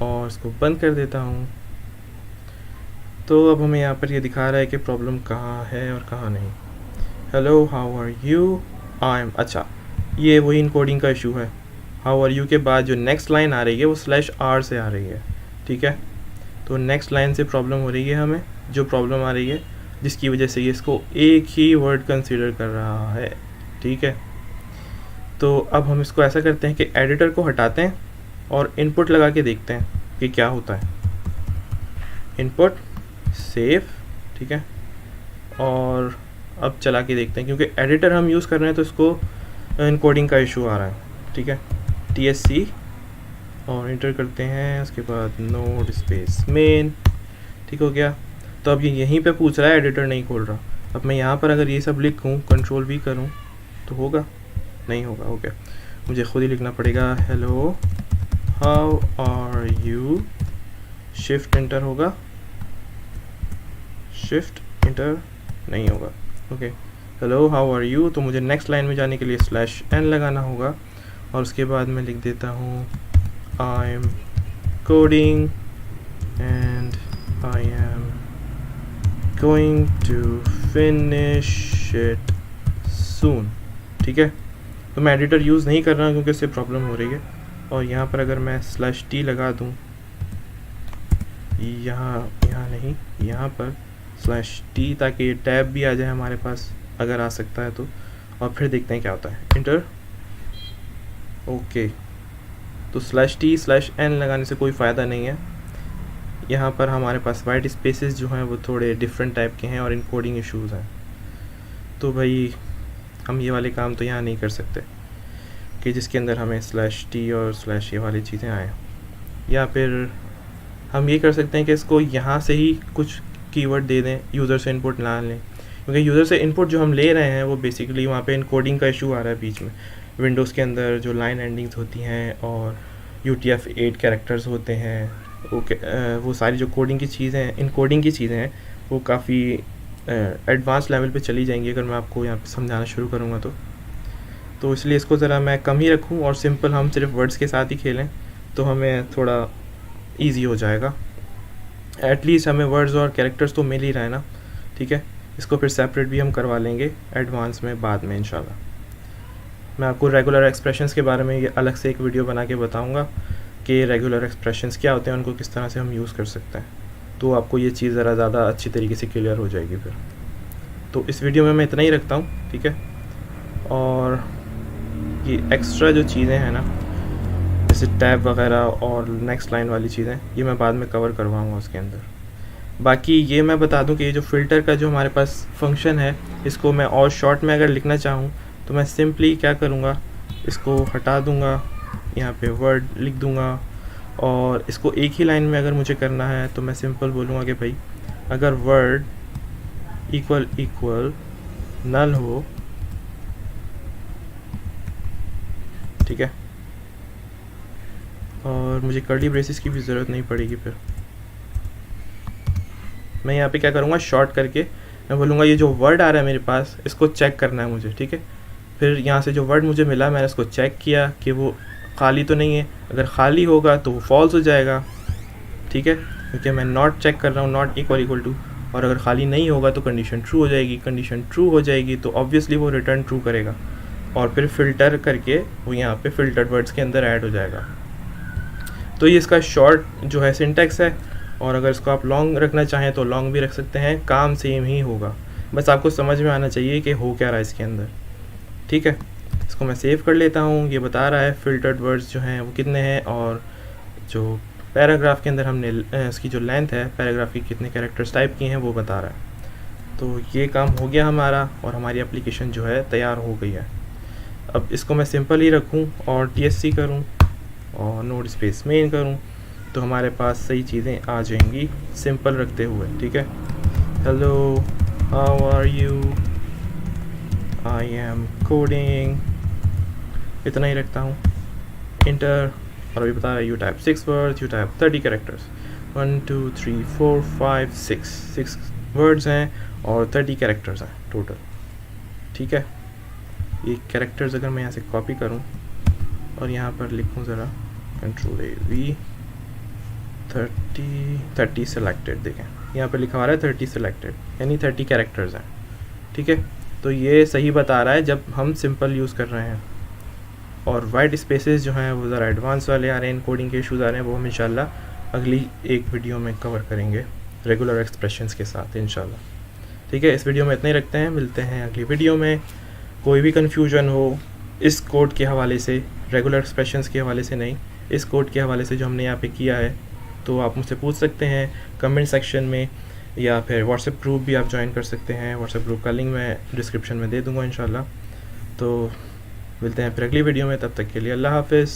और इसको बंद कर देता हूँ। तो अब हमें यहाँ पर ये दिखा रहा है कि प्रॉब्लम कहाँ है और कहाँ नहीं। Hello how are you, I am, अच्छा ये वही इनकोडिंग का इशू है। हाउ आर यू के बाद जो नेक्स्ट लाइन आ रही है वो /r से आ रही है। ठीक है, तो नेक्स्ट लाइन से प्रॉब्लम हो रही है हमें, जो प्रॉब्लम आ रही है जिसकी वजह से ये इसको एक ही वर्ड कंसीडर कर रहा है। ठीक है, तो अब हम इसको ऐसा करते हैं कि एडिटर को हटाते हैं और इनपुट लगा के देखते हैं कि क्या होता है। इनपुट सेव, ठीक है, और अब चला के देखते हैं क्योंकि एडिटर हम यूज़ कर रहे हैं तो इसको इनकोडिंग का इशू आ रहा है। ठीक है, TSC और इंटर करते हैं, उसके बाद नोड स्पेस मेन। ठीक हो गया, तो अब ये यहीं पे पूछ रहा है, एडिटर नहीं खोल रहा। अब मैं यहाँ पर अगर ये सब लिखूँ, Ctrl+V करूँ तो होगा, नहीं होगा। ओके, मुझे खुद ही लिखना पड़ेगा। Hello how are you, shift enter होगा, शिफ्ट इंटर नहीं होगा। Okay, hello how are you, तो मुझे नेक्स्ट लाइन में जाने के लिए /n लगाना होगा और उसके बाद मैं लिख देता हूँ I am coding and I am going to finish it soon. ठीक है, तो मैं एडिटर यूज़ नहीं कर रहा क्योंकि इससे प्रॉब्लम हो रही है। और यहाँ पर अगर मैं /t लगा दूँ, यहाँ नहीं, यहाँ पर /t, ताकि ये टैब भी आ जाए हमारे पास अगर आ सकता है तो, और फिर देखते हैं क्या होता है। इंटर। ओके, तो /t/n लगाने से कोई फ़ायदा नहीं है। यहाँ पर हमारे पास वाइट स्पेसेस जो हैं वो थोड़े डिफरेंट टाइप के हैं और इनकोडिंग इश्यूज़ हैं। तो भाई हम ये वाले काम तो यहाँ नहीं कर सकते कि जिसके अंदर हमें /t और / ये वाली चीज़ें आएँ, या फिर हम ये कर सकते हैं कि इसको यहाँ से ही कुछ कीवर्ड दे दें, यूज़र से इनपुट ना लें, क्योंकि यूज़र से इनपुट जो हम ले रहे हैं वो बेसिकली वहाँ पे इनकोडिंग का इशू आ रहा है बीच में। विंडोज़ के अंदर जो लाइन एंडिंग्स होती हैं और UTF-8 कैरेक्टर्स होते हैं, वो सारी जो कोडिंग की चीज़ें हैं, इनकोडिंग की चीज़ें हैं, वो काफ़ी एडवांस लेवल पे चली जाएंगी अगर मैं आपको यहाँ पे समझाना शुरू करूँगा तो इसलिए इसको ज़रा मैं कम ही रखूँ और सिंपल हम सिर्फ वर्ड्स के साथ ही खेलें तो हमें थोड़ा ईजी हो जाएगा। एटलीस्ट हमें वर्ड्स और कैरेक्टर्स तो मिल ही रहा है ना, ठीक है। इसको फिर सेपरेट भी हम करवा लेंगे एडवांस में बाद में इंशाल्लाह। मैं आपको रेगुलर एक्सप्रेशंस के बारे में ये अलग से एक वीडियो बना के बताऊँगा कि रेगुलर एक्सप्रेशंस क्या होते हैं, उनको किस तरह से हम यूज़ कर सकते हैं, तो आपको ये चीज़ ज़रा ज़्यादा अच्छी तरीके से क्लियर हो जाएगी फिर। तो इस वीडियो में मैं इतना ही रखता हूँ, ठीक है। और ये एक्स्ट्रा जो चीज़ें हैं ना, जैसे टैब वगैरह और नेक्स्ट लाइन वाली चीज़ें, ये मैं बाद में कवर करवाऊँगा उसके अंदर। बाकी ये मैं बता दूं कि ये जो फ़िल्टर का जो हमारे पास फंक्शन है, इसको मैं और शॉर्ट में अगर लिखना चाहूँ तो मैं सिंपली क्या करूँगा, इसको हटा दूँगा, यहाँ पे वर्ड लिख दूँगा, और इसको एक ही लाइन में अगर मुझे करना है तो मैं सिंपल बोलूँगा कि भाई अगर वर्ड इक्वल इक्वल नल हो, ठीक है, और मुझे कर्ली ब्रेसेस की भी ज़रूरत नहीं पड़ेगी। फिर मैं यहाँ पे क्या करूँगा, शॉर्ट करके मैं बोलूँगा ये जो वर्ड आ रहा है मेरे पास, इसको चेक करना है मुझे, ठीक है। फिर यहाँ से जो वर्ड मुझे मिला मैंने इसको चेक किया कि वो खाली तो नहीं है, अगर खाली होगा तो वो फॉल्स हो जाएगा, ठीक है, क्योंकि मैं नॉट चेक कर रहा हूँ, नॉट इक्वल टू, और अगर खाली नहीं होगा तो कंडीशन ट्रू हो जाएगी। कंडीशन ट्रू हो जाएगी तो ऑब्वियसली वो रिटर्न ट्रू करेगा, और फिर फ़िल्टर करके वो यहाँ पे फ़िल्टर्ड वर्ड्स के अंदर ऐड हो जाएगा। तो ये इसका शॉर्ट जो है सिंटैक्स है, और अगर इसको आप लॉन्ग रखना चाहें तो लॉन्ग भी रख सकते हैं, काम सेम ही होगा, बस आपको समझ में आना चाहिए कि हो क्या रहा है इसके अंदर, ठीक है। इसको मैं सेव कर लेता हूँ। ये बता रहा है फ़िल्टर्ड वर्ड्स जो हैं वो कितने हैं, और जो पैराग्राफ के अंदर हमने इसकी जो लेंथ है पैराग्राफ की कितने कैरेक्टर्स टाइप किए हैं वो बता रहा है। तो ये काम हो गया हमारा, और हमारी एप्लीकेशन जो है तैयार हो गई है। अब इसको मैं सिंपल ही रखूँ और TSC करूँ और नोड स्पेस मेन करूँ तो हमारे पास सही चीज़ें आ जाएंगी सिंपल रखते हुए, ठीक है। Hello, how are you, I am coding, इतना ही रखता हूँ, इंटर, और अभी बता रहा है you type 6 words, you type 30 characters, 1 2 3 4 5 6 words हैं और 30 कैरेक्टर्स हैं टोटल, ठीक है। ये कैरेक्टर्स अगर मैं यहाँ से कॉपी करूँ और यहाँ पर लिखूँ ज़रा Ctrl+V, 30 सेलेक्टेड, देखें यहाँ पर लिखा आ रहा है 30 सेलेक्टेड, यानी 30 कैरेक्टर्स हैं, ठीक है। तो ये सही बता रहा है जब हम सिंपल यूज़ कर रहे हैं। और वाइट स्पेसेस जो हैं वो ज़रा एडवांस वाले आ रहे हैं, कोडिंग के इशूज़ आ रहे हैं, वो हम इंशाल्लाह अगली एक वीडियो में कवर करेंगे रेगुलर एक्सप्रेशंस के साथ इंशाल्लाह, ठीक है। इस वीडियो में इतना ही रखते हैं, मिलते हैं अगली वीडियो में। कोई भी कन्फ्यूजन हो इस कोड के हवाले से, रेगुलर एक्सप्रेशंस के हवाले से नहीं, इस कोड के हवाले से जो हमने यहाँ पे किया है, तो आप मुझसे पूछ सकते हैं कमेंट सेक्शन में, या फिर व्हाट्सएप ग्रुप भी आप ज्वाइन कर सकते हैं। व्हाट्सएप ग्रुप का लिंक मैं डिस्क्रिप्शन में दे दूँगा इंशाल्लाह। तो मिलते हैं फिर अगली वीडियो में, तब तक के लिए अल्लाह हाफ़िज़।